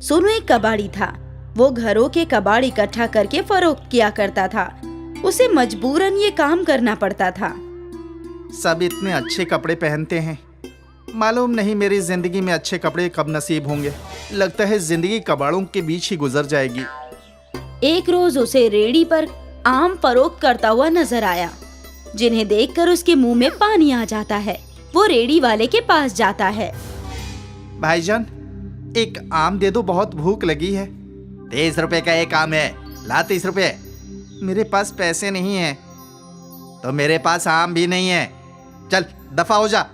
सोनू एक कबाड़ी था। वो घरों के कबाड़ इकट्ठा करके फरोख्त किया करता था। उसे मजबूरन ये काम करना पड़ता था। सब इतने अच्छे कपड़े पहनते हैं, मालूम नहीं मेरी जिंदगी में अच्छे कपड़े कब नसीब होंगे। लगता है जिंदगी कबाड़ों के बीच ही गुजर जाएगी। एक रोज उसे रेहड़ी पर आम फरोख्त करता हुआ नजर आया, जिन्हें देखकर उसके मुंह में पानी आ जाता है। वो रेहड़ी वाले के पास जाता है। भाईजान, एक आम दे दो, बहुत भूख लगी है। 30 रुपए का एक आम है, ला 30 रुपए। मेरे पास पैसे नहीं है। तो मेरे पास आम भी नहीं है, चल दफा हो जा।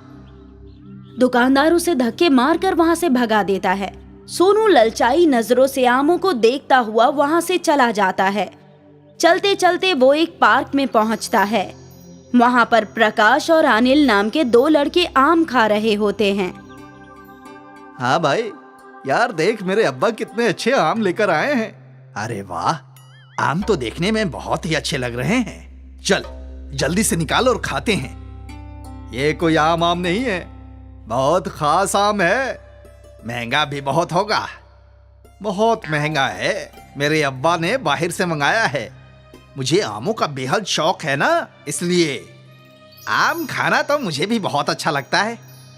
दुकानदार उसे धक्के मारकर वहां से भगा देता है। सोनू ललचाई नजरों से आमों को देखता हुआ वहां से चला जाता है। चलते चलते वो एक पार्क में पहुंचता है। वहां पर प्रकाश और अनिल नाम के 2 लड़के आम खा रहे होते हैं। हाँ भाई, यार देख मेरे अब्बा कितने अच्छे आम लेकर आए हैं। अरे वाह, आम तो देखने में बहुत ही अच्छे लग रहे हैं। चल जल्दी से निकाल और खाते हैं। ये कोई आम नहीं है, बहुत खास आम है। महंगा भी बहुत होगा, बहुत महंगा है। मेरे अब्बा ने बाहर से मंगाया है। मुझे आमों का बेहद शौक है ना, इसलिए आम खाना तो मुझे भी बहुत अच्छा लगता है।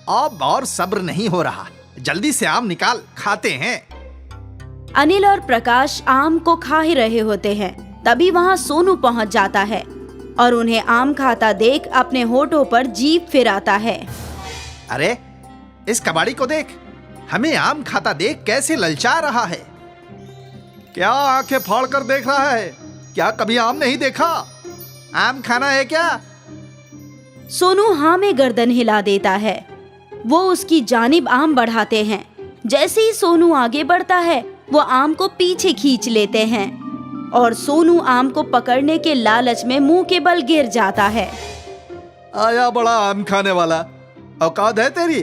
अब और सब्र नहीं हो रहा, जल्दी से आम निकाल, खाते हैं। अनिल और प्रकाश आम को खा ही रहे होते हैं, तभी वहां सोनू पहुंच जाता है और उन्हें आम खाता देख अपने होठों पर जीभ फिराता है। अरे इस कबाड़ी को देख, हमें आम खाता देख कैसे ललचा रहा है। क्या आंखें फाड़ कर देख रहा है? क्या कभी आम नहीं देखा? आम खाना है क्या? सोनू हाँ में गर्दन हिला देता है। वो उसकी जानिब आम बढ़ाते हैं। जैसे ही सोनू आगे बढ़ता है, वो आम को पीछे खींच लेते हैं और सोनू आम को पकड़ने के लालच में मुंह के बल गिर जाता है। आया बड़ा आम खाने वाला, औकात है तेरी?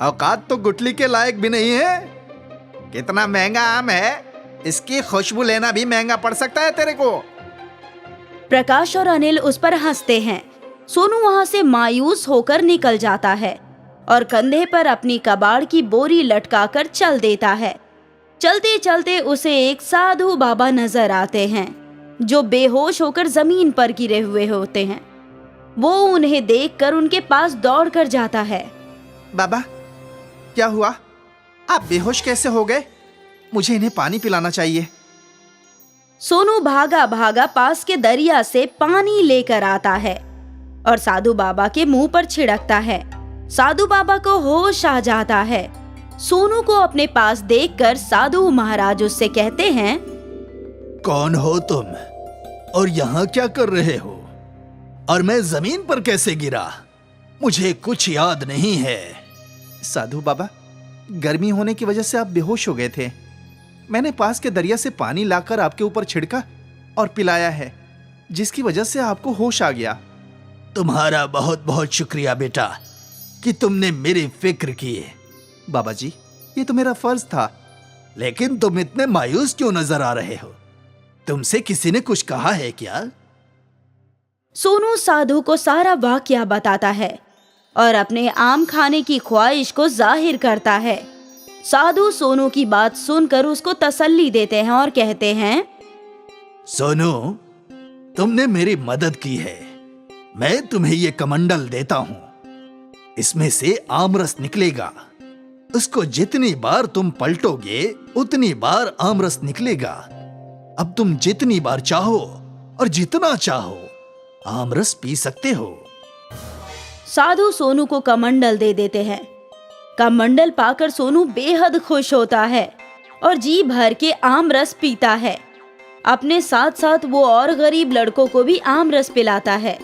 औकात तो गुठली के लायक भी नहीं है। कितना महंगा आम है, इसकी खुशबू लेना भी महंगा पड़ सकता है तेरे को। प्रकाश और अनिल उस पर हंसते हैं। सोनू वहां से मायूस होकर निकल जाता है और कंधे पर अपनी कबाड़ की बोरी लटकाकर चल देता है। चलते चलते उसे एक साधु बाबा नजर आते हैं, जो बेहोश होकर जमीन पर गिरे हुए होते हैं। वो उन्हें देखकर उनके पास दौड़कर जाता है। बाबा, क्या हुआ? आप बेहोश कैसे हो गए? मुझे इन्हें पानी पिलाना चाहिए। सोनू भागा भागा पास के दरिया से पानी लेकर आता है और साधु बाबा के मुंह पर छिड़कता है। साधु बाबा को होश आ जाता है। सोनू को अपने पास देखकर साधु महाराज उससे कहते हैं, कौन हो तुम और यहाँ क्या कर रहे हो? और मैं जमीन पर कैसे गिरा? मुझे कुछ याद नहीं है। साधु बाबा, गर्मी होने की वजह से आप बेहोश हो गए थे। मैंने पास के दरिया से पानी लाकर आपके ऊपर छिड़का और पिलाया है, जिसकी वजह से आपको होश आ गया। तुम्हारा बहुत बहुत शुक्रिया बेटा कि तुमने मेरी फिक्र की। बाबा जी, ये तो मेरा फर्ज था। लेकिन तुम इतने मायूस क्यों नजर आ रहे हो? तुमसे किसी ने कुछ कहा है क्या? सोनू साधु को सारा वाकया बताता है और अपने आम खाने की ख्वाहिश को जाहिर करता है। साधु सोनू की बात सुनकर उसको तसल्ली देते हैं और कहते हैं, सोनू, तुमने मेरी मदद की है। मैं तुम्हें ये कमंडल देता हूं। इसमें से आमरस निकलेगा। उसको जितनी बार तुम पलटोगे उतनी बार आमरस निकलेगा। अब तुम जितनी बार चाहो और जितना चाहो आमरस पी सकते हो। साधु सोनू को कमंडल दे देते हैं। कमंडल पाकर सोनू बेहद खुश होता है और जी भर के आम रस पीता है। अपने साथ साथ वो और गरीब लड़कों को भी आम रस पिलाता है।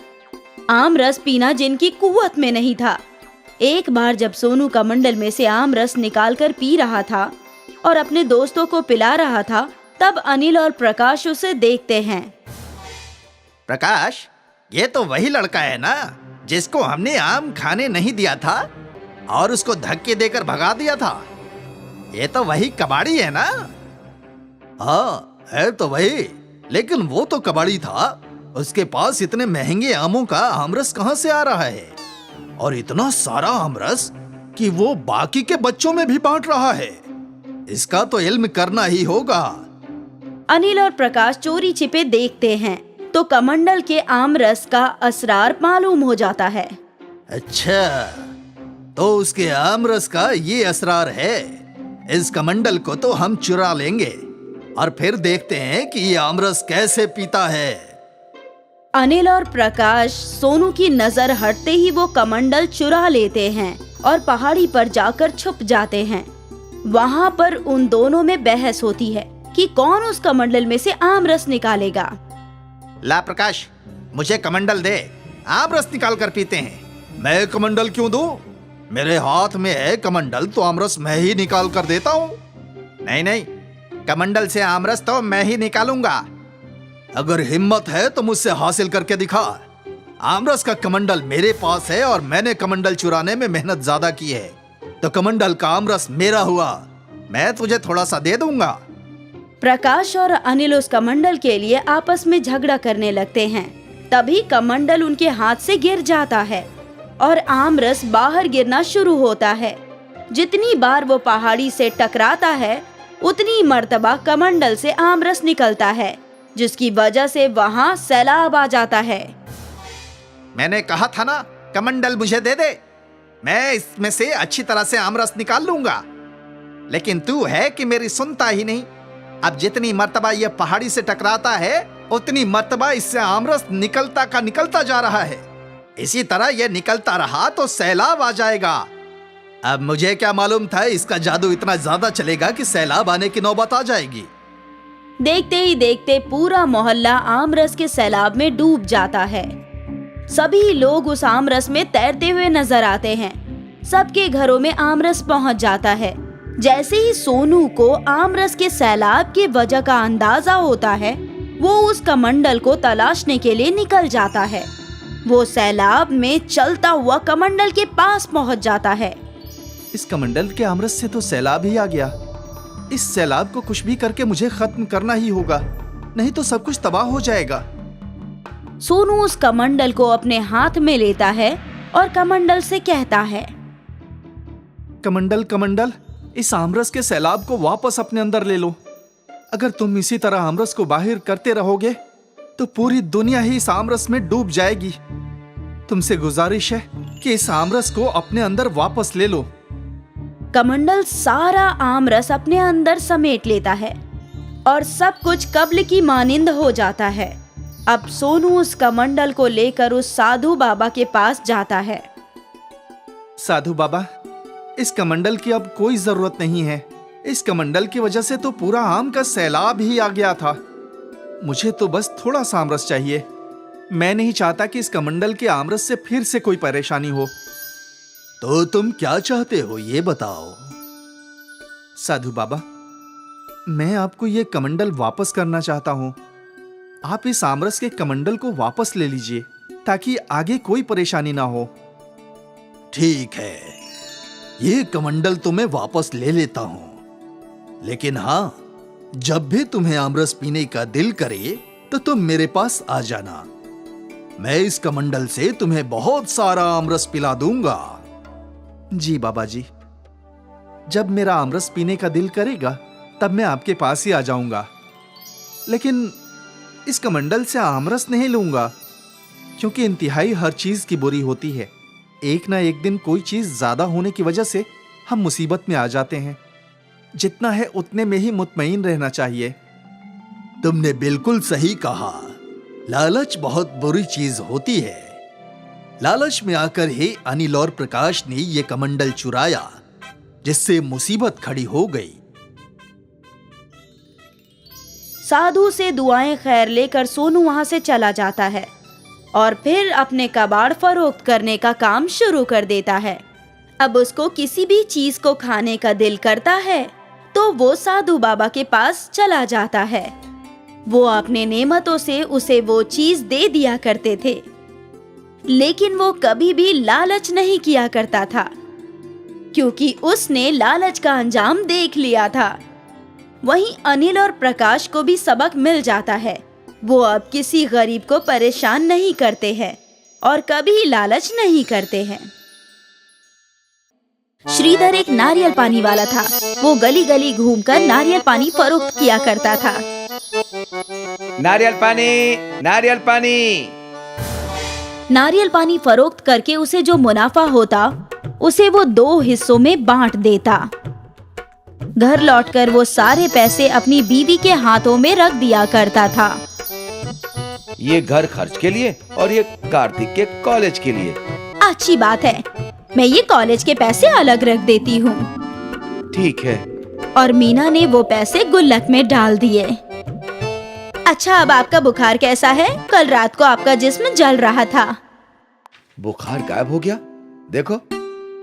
आम रस पीना जिनकी कुव्वत में नहीं था। एक बार जब सोनू कमंडल में से आम रस निकालकर पी रहा था और अपने दोस्तों को पिला रहा था, तब अनिल और प्रकाश उसे देखते हैं। प्रकाश, ये तो वही लड़का है ना जिसको हमने आम खाने नहीं दिया था और उसको धक्के देकर भगा दिया था? ये तो वही कबाड़ी है ना? हाँ, है तो वही, लेकिन वो तो कबाड़ी था। उसके पास इतने महंगे आमों का आमरस कहां से आ रहा है? और इतना सारा आमरस कि वो बाकी के बच्चों में भी बांट रहा है। इसका तो इल्म करना ही होगा। अनिल और प्रकाश चोरी छिपे देखते हैं तो कमंडल के आम रस का असरार मालूम हो जाता है। अच्छा, तो उसके आमरस का ये असरार है। इस कमंडल को तो हम चुरा लेंगे और फिर देखते हैं कि ये आमरस कैसे पीता है। अनिल और प्रकाश सोनू की नजर हटते ही वो कमंडल चुरा लेते हैं और पहाड़ी पर जाकर छुप जाते हैं। वहाँ पर उन दोनों में बहस होती है कि कौन उस कमंडल में से आम रस निकालेगा। ला प्रकाश, मुझे कमंडल दे, आम रस निकाल कर पीते हैं। मैं कमंडल क्यों दूं? मेरे हाथ में है कमंडल, तो आमरस मैं ही निकाल कर देता हूँ। नहीं नहीं, कमंडल से आम रस तो मैं ही निकालूंगा। अगर हिम्मत है तो मुझसे हासिल करके दिखा। आमरस का कमंडल मेरे पास है और मैंने कमंडल चुराने में मेहनत ज्यादा की है, तो कमंडल का आमरस मेरा हुआ। मैं तुझे थोड़ा सा दे दूंगा। प्रकाश और अनिल उस कमंडल के लिए आपस में झगड़ा करने लगते हैं। तभी कमंडल उनके हाथ से गिर जाता है और आम रस बाहर गिरना शुरू होता है। जितनी बार वो पहाड़ी से टकराता है उतनी मर्तबा कमंडल से आम रस निकलता है, जिसकी वजह से वहाँ सैलाब आ जाता है। मैंने कहा था ना, कमंडल मुझे दे दे, मैं इसमें से अच्छी तरह से आम रस निकाल लूंगा। लेकिन तू है कि मेरी सुनता ही नहीं। अब जितनी मर्तबा ये पहाड़ी से टकराता है उतनी मर्तबा इससे आमरस निकलता का निकलता जा रहा है। इसी तरह ये निकलता रहा तो सैलाब आ जाएगा। अब मुझे क्या मालूम था इसका जादू इतना ज्यादा चलेगा कि सैलाब आने की नौबत आ जाएगी। देखते ही देखते पूरा मोहल्ला आमरस के सैलाब में डूब जाता है। सभी लोग उस आमरस में तैरते हुए नजर आते हैं। सबके घरों में आमरस पहुंच जाता है। जैसे ही सोनू को आमरस के सैलाब की वजह का अंदाजा होता है, वो उस कमंडल को तलाशने के लिए निकल जाता है। वो सैलाब में चलता हुआ कमंडल के पास पहुंच जाता है। इस कमंडल के आमरस से तो सैलाब ही आ गया। इस सैलाब को कुछ भी करके मुझे खत्म करना ही होगा, नहीं तो सब कुछ तबाह हो जाएगा। सोनू उस कमंडल को अपने हाथ में लेता है और कमंडल से कहता है, कमंडल कमंडल, इस आमरस के सैलाब को वापस अपने अंदर ले लो। अगर तुम इसी तरह आमरस को बाहर करते रहोगे तो पूरी दुनिया ही इस आमरस में डूब जाएगी। तुमसे गुजारिश है कि इस आमरस को अपने अंदर वापस ले लो। कमंडल सारा आमरस अपने अंदर समेट लेता है और सब कुछ कब्ल की मानिंद हो जाता है। अब सोनू उस कमंडल को लेकर उस साधु बाबा के पास जाता है। साधु बाबा, इस कमंडल की अब कोई जरूरत नहीं है। इस कमंडल की वजह से तो पूरा आम का सैलाब ही आ गया था। मुझे तो बस थोड़ा सा आमरस चाहिए। मैं नहीं चाहता कि इस कमंडल के आमरस से फिर से कोई परेशानी हो। तो तुम क्या चाहते हो ये बताओ। साधु बाबा, मैं आपको ये कमंडल वापस करना चाहता हूँ। आप इस आमरस के कमंडल को वापस ले लीजिए ताकि आगे कोई परेशानी ना हो। ठीक है, ये कमंडल तो मैं वापस ले लेता हूं, लेकिन हाँ, जब भी तुम्हें आमरस पीने का दिल करे तो तुम मेरे पास आ जाना। मैं इस कमंडल से तुम्हें बहुत सारा आमरस पिला दूंगा। जी बाबा जी, जब मेरा आमरस पीने का दिल करेगा तब मैं आपके पास ही आ जाऊंगा। लेकिन इस कमंडल से आमरस नहीं लूंगा, क्योंकि इंतहाई हर चीज की बुरी होती है। एक ना एक दिन कोई चीज ज्यादा होने की वजह से हम मुसीबत में आ जाते हैं। जितना है उतने में ही मुतमईन रहना चाहिए। तुमने बिल्कुल सही कहा। लालच बहुत बुरी चीज होती है। लालच में आकर ही अनिल और प्रकाश ने ये कमंडल चुराया, जिससे मुसीबत खड़ी हो गई। साधु से दुआएं खैर लेकर सोनू वहां से चला जाता है और फिर अपने कबाड़ फरोख्त करने का काम शुरू कर देता है। अब उसको किसी भी चीज को खाने का दिल करता है तो वो साधु बाबा के पास चला जाता है। वो अपने नेमतों से उसे वो चीज दे दिया करते थे, लेकिन वो कभी भी लालच नहीं किया करता था, क्योंकि उसने लालच का अंजाम देख लिया था। वहीं अनिल और प्रकाश को भी सबक मिल जाता है। वो अब किसी गरीब को परेशान नहीं करते हैं और कभी लालच नहीं करते हैं। श्रीधर एक नारियल पानी वाला था। वो गली गली घूमकर नारियल पानी फरोख्त किया करता था। नारियल पानी, नारियल पानी। नारियल पानी फरोख्त करके उसे जो मुनाफा होता उसे वो 2 हिस्सों में बांट देता। घर लौटकर वो सारे पैसे अपनी बीवी के हाथों में रख दिया करता था। ये घर खर्च के लिए और ये कार्तिक के कॉलेज के लिए। अच्छी बात है, मैं ये कॉलेज के पैसे अलग रख देती हूँ। ठीक है। और मीना ने वो पैसे गुल्लक में डाल दिए। अच्छा, अब आपका बुखार कैसा है? कल रात को आपका जिस्म जल रहा था। बुखार गायब हो गया। देखो,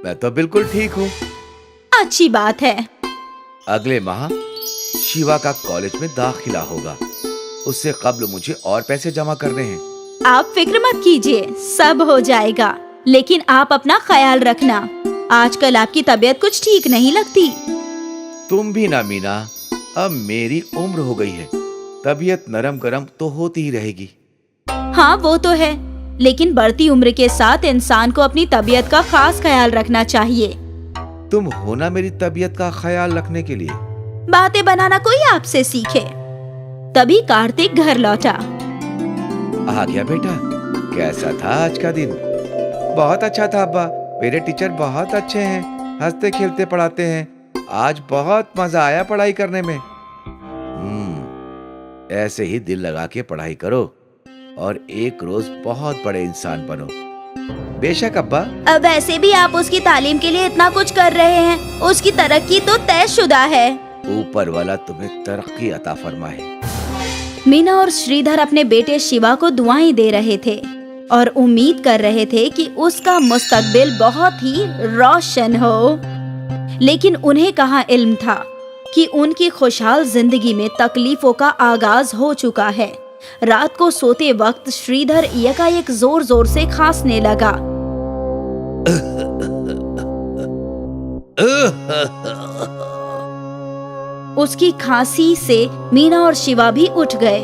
मैं तो बिल्कुल ठीक हूँ। अच्छी बात है। अगले माह शिवा का कॉलेज में दाखिला होगा। उससे कब्ल मुझे और पैसे जमा करने हैं। आप फिक्र मत कीजिए, सब हो जाएगा। लेकिन आप अपना ख्याल रखना। आजकल आपकी तबीयत कुछ ठीक नहीं लगती। तुम भी ना मीना, अब मेरी उम्र हो गई है, तबीयत नरम गरम तो होती ही रहेगी। हाँ वो तो है, लेकिन बढ़ती उम्र के साथ इंसान को अपनी तबीयत का खास ख्याल रखना चाहिए। तुम हो ना मेरी तबीयत का ख्याल रखने के लिए। बातें बनाना कोई आपसे सीखे। तभी कार्तिक घर लौटा। आ गया बेटा, कैसा था आज का दिन? बहुत अच्छा था अब्बा, मेरे टीचर बहुत अच्छे हैं, हंसते खेलते पढ़ाते हैं। आज बहुत मजा आया पढ़ाई करने में। ऐसे ही दिल लगा के पढ़ाई करो और एक रोज बहुत बड़े इंसान बनो। बेशक अब्बा। अब वैसे भी आप उसकी तालीम के लिए इतना कुछ कर रहे हैं, उसकी तरक्की तो तयशुदा है। ऊपर वाला तुम्हें तरक्की अता फरमाए। मीना और श्रीधर अपने बेटे शिवा को दुआएं दे रहे थे और उम्मीद कर रहे थे कि उसका मुस्तकबिल बहुत ही रोशन हो। लेकिन उन्हें कहाँ इल्म था कि उनकी खुशहाल जिंदगी में तकलीफों का आगाज हो चुका है। रात को सोते वक्त श्रीधर एकाएक जोर जोर से खांसने लगा। उसकी खांसी से मीना और शिवा भी उठ गए।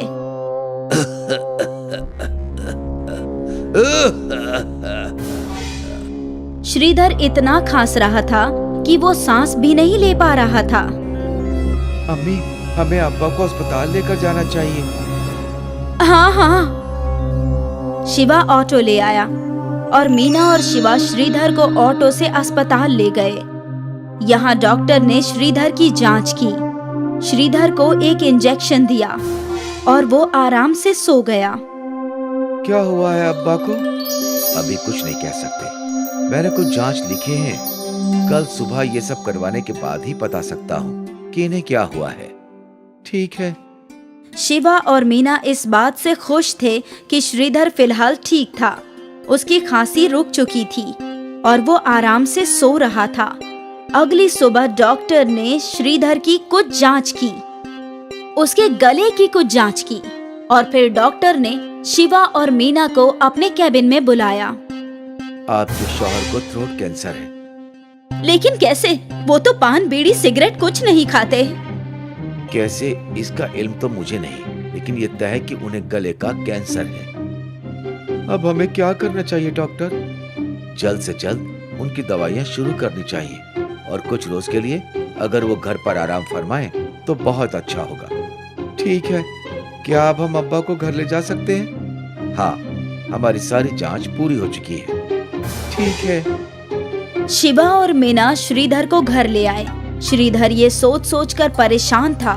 श्रीधर इतना खांस रहा था कि वो सांस भी नहीं ले पा रहा था। अम्मी, हमें अब्बा को अस्पताल लेकर जाना चाहिए। हाँ हाँ। शिवा ऑटो ले आया और मीना और शिवा श्रीधर को ऑटो से अस्पताल ले गए। यहाँ डॉक्टर ने श्रीधर की जांच की। श्रीधर को एक इंजेक्शन दिया और वो आराम से सो गया। क्या हुआ है अब्बा को? अभी कुछ नहीं कह सकते, मैंने कुछ जांच लिखे हैं। कल सुबह ये सब करवाने के बाद ही बता सकता हूँ कि इन्हें क्या हुआ है। ठीक है। शिवा और मीना इस बात से खुश थे कि श्रीधर फिलहाल ठीक था। उसकी खांसी रुक चुकी थी और वो आराम से सो रहा था। अगली सुबह डॉक्टर ने श्रीधर की कुछ जांच की, उसके गले की कुछ जांच की और फिर डॉक्टर ने शिवा और मीना को अपने कैबिन में बुलाया। आपके शौहर को थ्रोट कैंसर है। लेकिन कैसे? वो तो पान बीड़ी सिगरेट कुछ नहीं खाते। कैसे, इसका इल्म तो मुझे नहीं, लेकिन ये तय है कि उन्हें गले का कैंसर है। अब हमें क्या करना चाहिए डॉक्टर? जल्द से जल्द उनकी दवाइयाँ शुरू करनी चाहिए और कुछ रोज के लिए अगर वो घर पर आराम फरमाएं तो बहुत अच्छा होगा। ठीक है, क्या अब हम अब्बा को घर ले जा सकते हैं? हाँ, हमारी सारी जांच पूरी हो चुकी है। ठीक है। शिवा और मीना श्रीधर को घर ले आए। श्रीधर ये सोच सोच कर परेशान था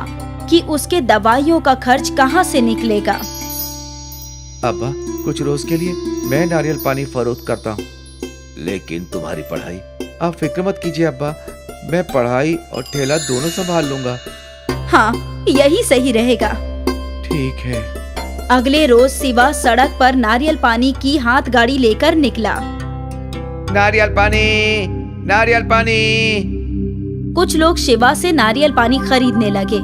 कि उसके दवाइयों का खर्च कहाँ से निकलेगा। अब्बा, कुछ रोज के लिए मैं नारियल पानी फरोख्त करता हूँ, लेकिन तुम्हारी पढ़ाई आप फिक्र मत कीजिए अब्बा, मैं पढ़ाई और ठेला दोनों संभाल लूंगा। हाँ, यही सही रहेगा। ठीक है। अगले रोज शिवा सड़क पर नारियल पानी की हाथ गाड़ी लेकर निकला। नारियल पानी, नारियल पानी। कुछ लोग शिवा से नारियल पानी खरीदने लगे।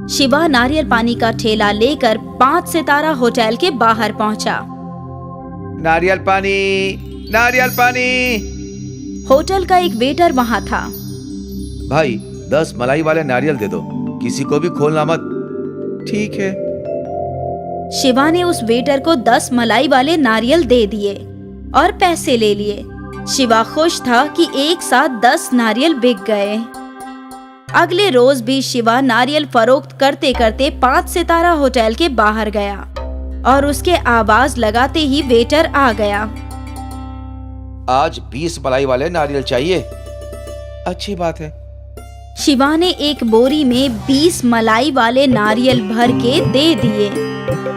शिवा नारियल पानी का ठेला लेकर 5 सितारा होटल के बाहर पहुंचा। नारियल पानी, नारियल पानी। होटल का एक वेटर वहां था। भाई 10 मलाई वाले नारियल दे दो, किसी को भी खोलना मत। ठीक है। शिवा ने उस वेटर को 10 मलाई वाले नारियल दे दिए और पैसे ले लिए। शिवा खुश था कि एक साथ 10 नारियल बिक गए। अगले रोज भी शिवा नारियल फरोख्त करते करते 5 सितारा होटल के बाहर गया और उसके आवाज लगाते ही वेटर आ गया। आज 20 मलाई वाले नारियल चाहिए। अच्छी बात है। शिवा ने एक बोरी में 20 मलाई वाले नारियल भर के दे दिए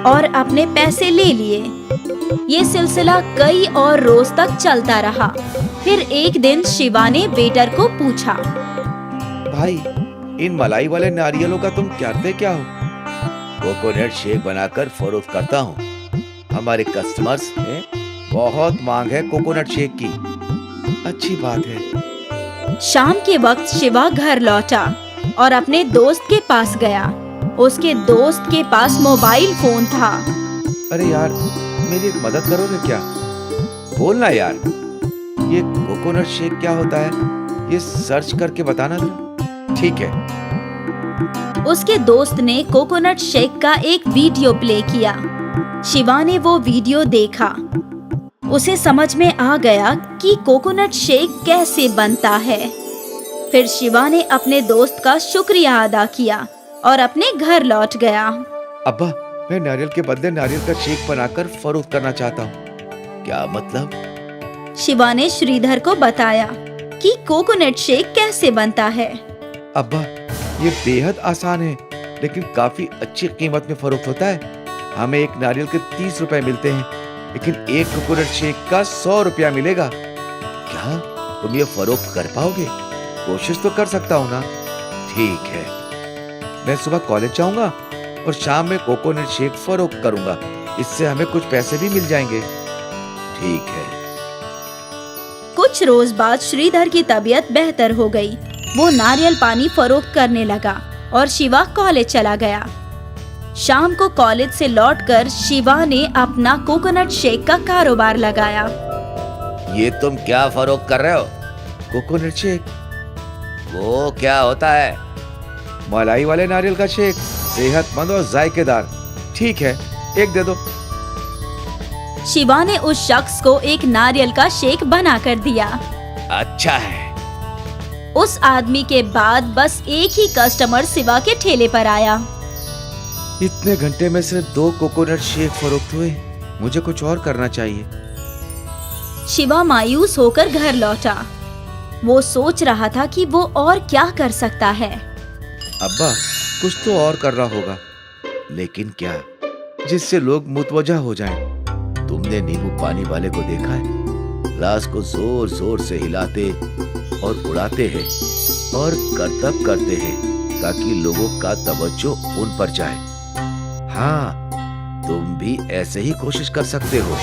और अपने पैसे ले लिए। ये सिलसिला कई और रोज तक चलता रहा। फिर एक दिन शिवा ने वेटर को पूछा, भाई, इन मलाई वाले नारियलों का तुम करते क्या हो? कोकोनट शेक बनाकर फरोख्त करता हूँ। हमारे कस्टमर्स हैं, बहुत मांग है कोकोनट शेक की। अच्छी बात है। शाम के वक्त शिवा घर लौटा और अपने दोस्त के पास गया। उसके दोस्त के पास मोबाइल फोन था। अरे यार, मेरी एक मदद करोगे क्या? बोलना यार, ये कोकोनट शेक क्या होता है? ये सर्च करके बताना जरा। ठीक है। उसके दोस्त ने कोकोनट शेक का एक वीडियो प्ले किया। शिवा ने वो वीडियो देखा। उसे समझ में आ गया कि कोकोनट शेक कैसे बनता है। फिर शिवा ने अपने दोस्त का शुक्रिया अदा किया और अपने घर लौट गया। अब्बा, मैं नारियल के बदले नारियल का शेक बनाकर फरोख्त करना चाहता हूँ। क्या मतलब? शिवा ने श्रीधर को बताया कि कोकोनट शेक कैसे बनता है। अब्बा, ये बेहद आसान है, लेकिन काफी अच्छी कीमत में फरोख्त होता है। हमें एक नारियल के 30 रुपए मिलते हैं, लेकिन एक कोकोनट शेक का 100 रुपया मिलेगा। क्या तुम ये फरोख्त कर पाओगे? कोशिश तो कर सकता हूँ ना? ठीक है, मैं सुबह कॉलेज जाऊंगा और शाम में कोकोनट शेक फरोख्त करूंगा। इससे हमें कुछ पैसे भी मिल जाएंगे। ठीक है। कुछ रोज बाद श्रीधर की तबीयत बेहतर हो गई। वो नारियल पानी फरोख्त करने लगा और शिवा कॉलेज चला गया। शाम को कॉलेज से लौटकर शिवा ने अपना कोकोनट शेक का कारोबार लगाया। ये तुम क्या फरोख्त कर रहे हो? Coconut shake. वो क्या होता है? मलाई वाले नारियल का शेक, सेहतमंद और जायकेदार। ठीक है, एक दे दो। शिवा ने उस शख्स को एक नारियल का शेक बना कर दिया। अच्छा है। उस आदमी के बाद बस एक ही कस्टमर शिवा के ठेले पर आया। इतने घंटे में सिर्फ 2 कोकोनट शेक फरोख्त हुए। मुझे कुछ और करना चाहिए। शिवा मायूस होकर घर लौटा। वो सोच रहा था कि वो और क्या कर सकता है। अब्बा, कुछ तो और करना होगा, लेकिन क्या, जिससे लोग मुतवज्जा हो जाएं। तुमने नींबू पानी वाले को देखा है? ग्लास को जोर जोर से हिलाते और उड़ाते हैं और करतब करते हैं ताकि लोगों का तवज्जो उन पर जाए। हाँ, तुम भी ऐसे ही कोशिश कर सकते हो।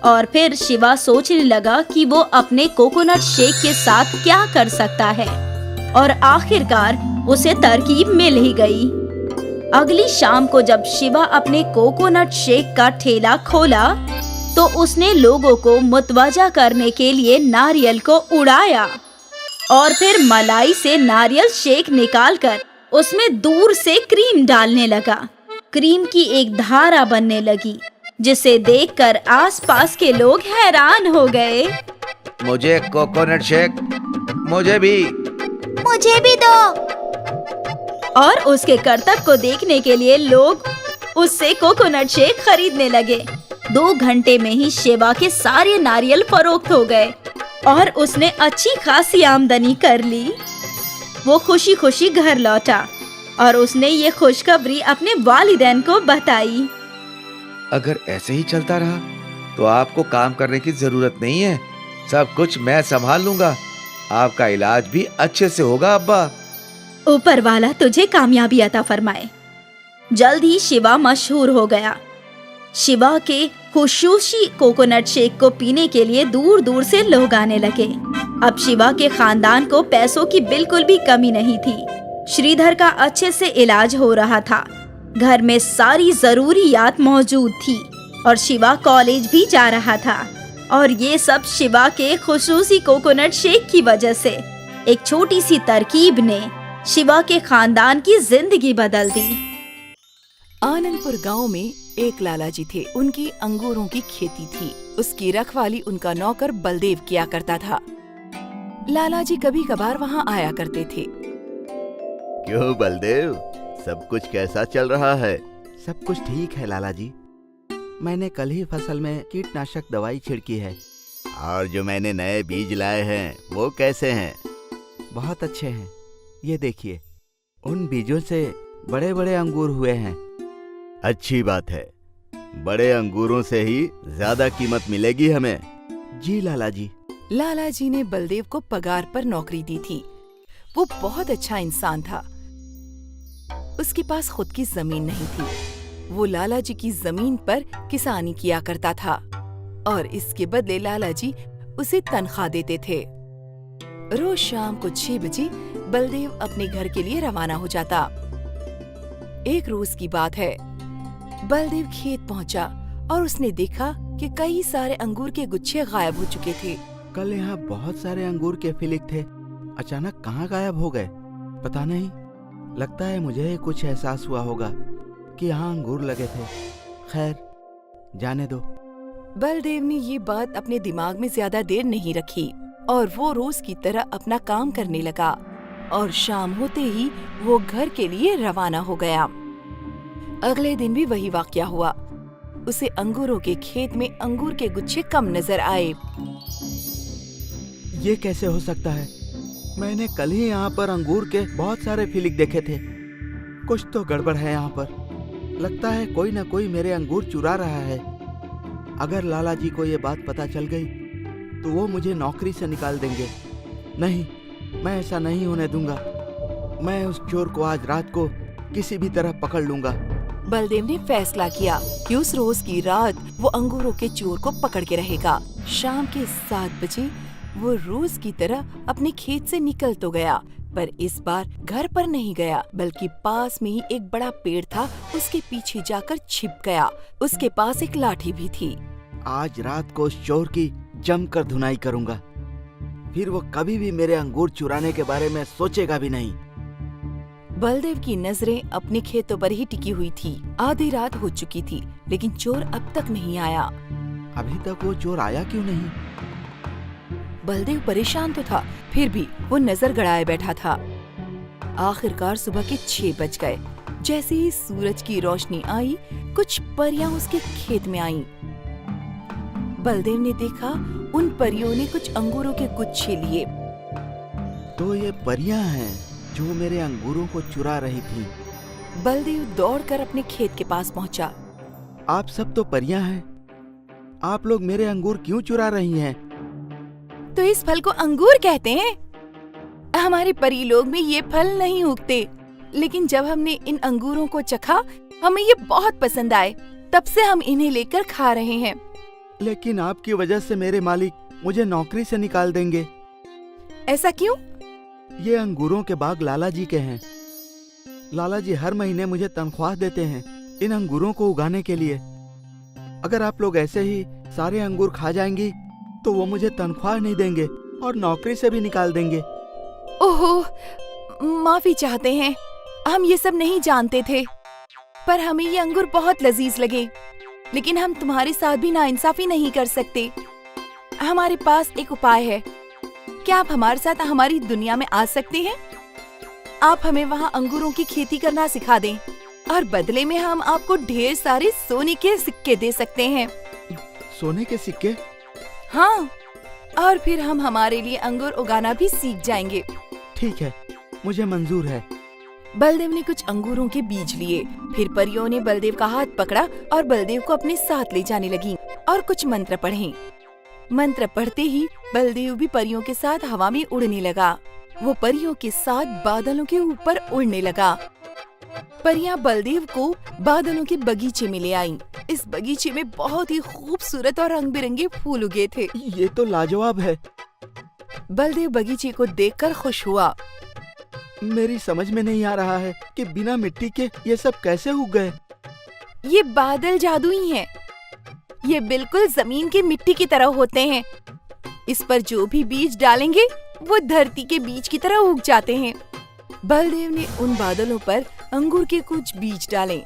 और फिर शिवा सोचने लगा कि वो अपने कोकोनट शेक के साथ क्या कर सकता है और आखिरकार उसे तरकीब मिल ही गई। अगली शाम को जब शिवा अपने कोकोनट शेक का ठेला खोला तो उसने लोगों को मुतवज्जा करने के लिए नारियल को उड़ाया और फिर मलाई से नारियल शेक निकालकर उसमें दूर से क्रीम डालने लगा। क्रीम की एक धारा बनने लगी जिसे देखकर आसपास के लोग हैरान हो गए। मुझे कोकोनट शेक। मुझे भी दो। और उसके करतब को देखने के लिए लोग उससे कोकोनट शेक खरीदने लगे। 2 घंटे में ही शिवा के सारे नारियल फरोख्त हो गए और उसने अच्छी खासी आमदनी कर ली। वो खुशी खुशी घर लौटा और उसने ये खुशखबरी अपने वालिदैन को बताई। अगर ऐसे ही चलता रहा तो आपको काम करने की जरूरत नहीं है। सब कुछ मैं संभाल लूंगा। आपका इलाज भी अच्छे से होगा अब्बा। ऊपर वाला तुझे कामयाबी अता फरमाए। जल्द ही शिवा मशहूर हो गया। शिवा के खुशूसी कोकोनट शेक को पीने के लिए दूर दूर से लोग आने लगे। अब शिवा के खानदान को पैसों की बिल्कुल भी कमी नहीं थी। श्रीधर का अच्छे से इलाज हो रहा था। घर में सारी जरूरियात मौजूद थी और शिवा कॉलेज भी जा रहा था। और ये सब शिवा के खुशूसी कोकोनट शेक की वजह से। एक छोटी सी तरकीब ने शिवा के खानदान की जिंदगी बदल दी। आनंदपुर गांव में एक लाला जी थे। उनकी अंगूरों की खेती थी। उसकी रखवाली उनका नौकर बलदेव किया करता था। लाला जी कभी कभार वहाँ आया करते थे। क्यों बलदेव, सब कुछ कैसा चल रहा है? सब कुछ ठीक है लाला जी। मैंने कल ही फसल में कीटनाशक दवाई छिड़की है। और जो मैंने नए बीज लाए हैं वो कैसे हैं? बहुत अच्छे हैं। ये देखिए, उन बीजों से बड़े बड़े अंगूर हुए हैं। अच्छी बात है, बड़े अंगूरों से ही ज्यादा कीमत मिलेगी हमें। जी लाला जी। लाला जी ने बलदेव को पगार पर नौकरी दी थी। वो बहुत अच्छा इंसान था। उसके पास खुद की जमीन नहीं थी। वो लाला जी की जमीन पर किसानी किया करता था और इसके बदले लाला जी उसे तनख्वाह देते थे। रोज शाम को 6 बजे बलदेव अपने घर के लिए रवाना हो जाता। एक रोज की बात है, बलदेव खेत पहुंचा और उसने देखा कि कई सारे अंगूर के गुच्छे गायब हो चुके थे। कल यहाँ बहुत सारे अंगूर के फिलिक थे, अचानक कहाँ गायब हो गए पता नहीं। लगता है मुझे कुछ एहसास हुआ होगा कि यहाँ अंगूर लगे थे। खैर, जाने दो। बलदेव ने ये बात अपने दिमाग में ज्यादा देर नहीं रखी और वो रोज की तरह अपना काम करने लगा और शाम होते ही वो घर के लिए रवाना हो गया। अगले दिन भी वही वाकया हुआ। उसे अंगूरों के खेत में अंगूर के गुच्छे कम नजर आए। ये कैसे हो सकता है? मैंने कल ही यहाँ पर अंगूर के बहुत सारे फिलिक देखे थे। कुछ तो गड़बड़ है यहाँ पर। लगता है कोई न कोई मेरे अंगूर चुरा रहा है। अगर लाला जी को ये बात पता चल गई तो वो मुझे नौकरी से निकाल देंगे। नहीं, मैं ऐसा नहीं होने दूंगा। मैं उस चोर को आज रात को किसी भी तरह पकड़ लूंगा। बलदेव ने फैसला किया कि उस रोज की रात वो अंगूरों के चोर को पकड़ के रहेगा। शाम के 7 बजे वो रोज की तरह अपने खेत से निकल तो गया, पर इस बार घर पर नहीं गया बल्कि पास में ही एक बड़ा पेड़ था, उसके पीछे जाकर छिप गया। उसके पास एक लाठी भी थी। आज रात को उस चोर की जमकर धुनाई करूंगा, फिर वो कभी भी मेरे अंगूर चुराने के बारे में सोचेगा भी नहीं। बलदेव की नजरें अपने खेतों पर ही टिकी हुई थी। आधी रात हो चुकी थी लेकिन चोर अब तक नहीं आया। अभी तक वो चोर आया क्यों नहीं? बलदेव परेशान तो था, फिर भी वो नजर गड़ाए बैठा था। आखिरकार सुबह के 6 बज गए। जैसे ही सूरज की रोशनी आई, कुछ परियां उसके खेत में आईं। बलदेव ने देखा उन परियों ने कुछ अंगूरों के गुच्छे लिए। तो ये परियां हैं जो मेरे अंगूरों को चुरा रही थी। बलदेव दौड़कर अपने खेत के पास पहुंचा। आप सब तो परियां हैं, आप लोग मेरे अंगूर क्यों चुरा रही हैं? तो इस फल को अंगूर कहते हैं। हमारे परी लोग में ये फल नहीं उगते, लेकिन जब हमने इन अंगूरों को चखा हमें ये बहुत पसंद आए, तब से हम इन्हें लेकर खा रहे हैं। लेकिन आपकी वजह से मेरे मालिक मुझे नौकरी से निकाल देंगे। ऐसा क्यों? ये अंगूरों के बाग लाला जी के हैं। लाला जी हर महीने मुझे तनख्वाह देते हैं इन अंगूरों को उगाने के लिए। अगर आप लोग ऐसे ही सारे अंगूर खा जाएंगी तो वो मुझे तनख्वाह नहीं देंगे और नौकरी से भी निकाल देंगे। ओहो, माफी चाहते हैं, हम ये सब नहीं जानते थे, पर हमें ये अंगूर बहुत लजीज लगे। लेकिन हम तुम्हारे साथ भी नाइंसाफी नहीं कर सकते। हमारे पास एक उपाय है। क्या आप हमारे साथ हमारी दुनिया में आ सकते हैं? आप हमें वहाँ अंगूरों की खेती करना सिखा दें और बदले में हम आपको ढेर सारे सोने के सिक्के दे सकते हैं। सोने के सिक्के? हाँ, और फिर हम हमारे लिए अंगूर उगाना भी सीख जाएंगे। ठीक है, मुझे मंजूर है। बलदेव ने कुछ अंगूरों के बीज लिए। फिर परियों ने बलदेव का हाथ पकड़ा और बलदेव को अपने साथ ले जाने लगी और कुछ मंत्र पढ़े। मंत्र पढ़ते ही बलदेव भी परियों के साथ हवा में उड़ने लगा। वो परियों के साथ बादलों के ऊपर उड़ने लगा। परियां बलदेव को बादलों के बगीचे में ले आईं। इस बगीचे में बहुत ही खूबसूरत और रंग बिरंगे फूल उगे थे। ये तो लाजवाब है। बलदेव बगीचे को देखकर खुश हुआ। मेरी समझ में नहीं आ रहा है कि बिना मिट्टी के ये सब कैसे उग गए। ये बादल जादुई हैं। ये बिल्कुल जमीन की मिट्टी की तरह होते हैं। इस पर जो भी बीज डालेंगे वो धरती के बीज की तरह उग जाते हैं। बलदेव ने उन बादलों पर अंगूर के कुछ बीज डाले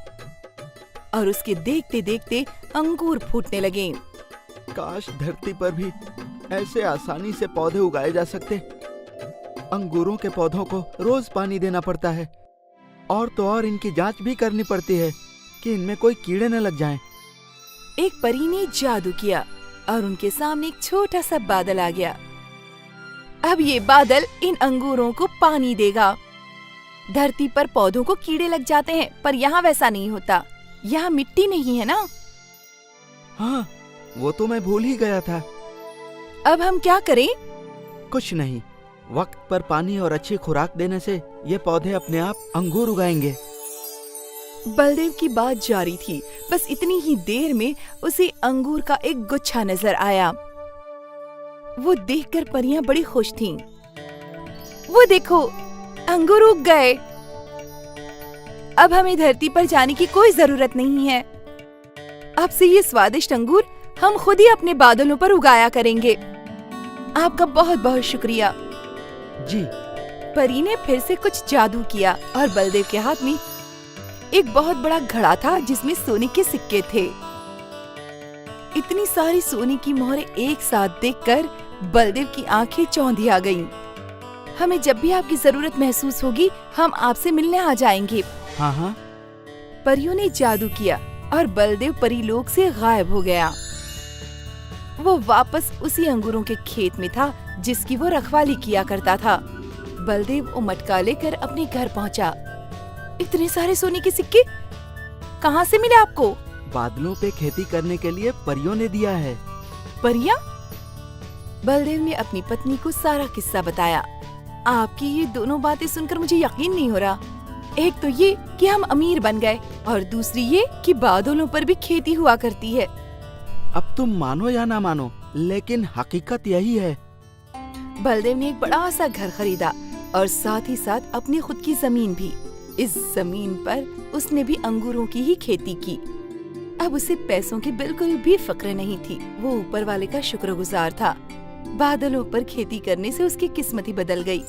और उसके देखते देखते अंगूर फूटने लगे। काश धरती पर भी ऐसे आसानी से पौधे उगाए जा सकते। अंगूरों के पौधों को रोज पानी देना पड़ता है और तो और इनकी जांच भी करनी पड़ती है कि इनमें कोई कीड़े न लग जाएं। एक परी ने जादू किया और उनके सामने एक छोटा सा बादल आ गया। अब ये बादल इन अंगूरों को पानी देगा। धरती पर पौधों को कीड़े लग जाते हैं, पर यहाँ वैसा नहीं होता। यहाँ मिट्टी नहीं है ना। हाँ, वो तो मैं भूल ही गया था। अब हम क्या करें? कुछ नहीं, वक्त पर पानी और अच्छी खुराक देने से ये पौधे अपने आप अंगूर उगाएंगे। बलदेव की बात जारी थी। बस इतनी ही देर में उसे अंगूर का एक गुच्छा नजर आया। वो देखकर परियां बड़ी खुश थीं। वो देखो, अंगूर उग गए। अब हमें धरती पर जाने की कोई जरूरत नहीं है। अब से ये स्वादिष्ट अंगूर हम खुद ही अपने बादलों पर उगाया करेंगे। आपका बहुत बहुत शुक्रिया। जी। परी ने फिर से कुछ जादू किया और बलदेव के हाथ में एक बहुत बड़ा घड़ा था जिसमें सोने के सिक्के थे। इतनी सारी सोने की मोहरें एक साथ देखकर बलदेव की आंखें चौंधिया गईं। हमें जब भी आपकी जरूरत महसूस होगी, हम आपसे मिलने आ जाएंगे। हाँ हाँ। परियों ने जादू किया और बलदेव परिलोक से गायब हो गया। वो वापस उसी अंगूरों के खेत में था जिसकी वो रखवाली किया करता था। बलदेव वो मटका लेकर अपने घर पहुंचा। इतने सारे सोने के सिक्के कहाँ से मिले आपको? बादलों पे खेती करने के लिए परियों ने दिया है। परियां? बलदेव ने अपनी पत्नी को सारा किस्सा बताया। आपकी ये दोनों बातें सुनकर मुझे यकीन नहीं हो रहा। एक तो ये कि हम अमीर बन गए और दूसरी ये कि बादलों पर भी खेती हुआ करती है। अब तुम मानो या ना मानो, लेकिन हकीकत यही है। बलदेव ने एक बड़ा सा घर खरीदा और साथ ही साथ अपनी खुद की जमीन भी। इस जमीन पर उसने भी अंगूरों की ही खेती की। अब उसे पैसों की बिल्कुल भी फिक्र नहीं थी। वो ऊपर वाले का शुक्रगुजार था। बादलों पर खेती करने से उसकी किस्मत ही बदल गई।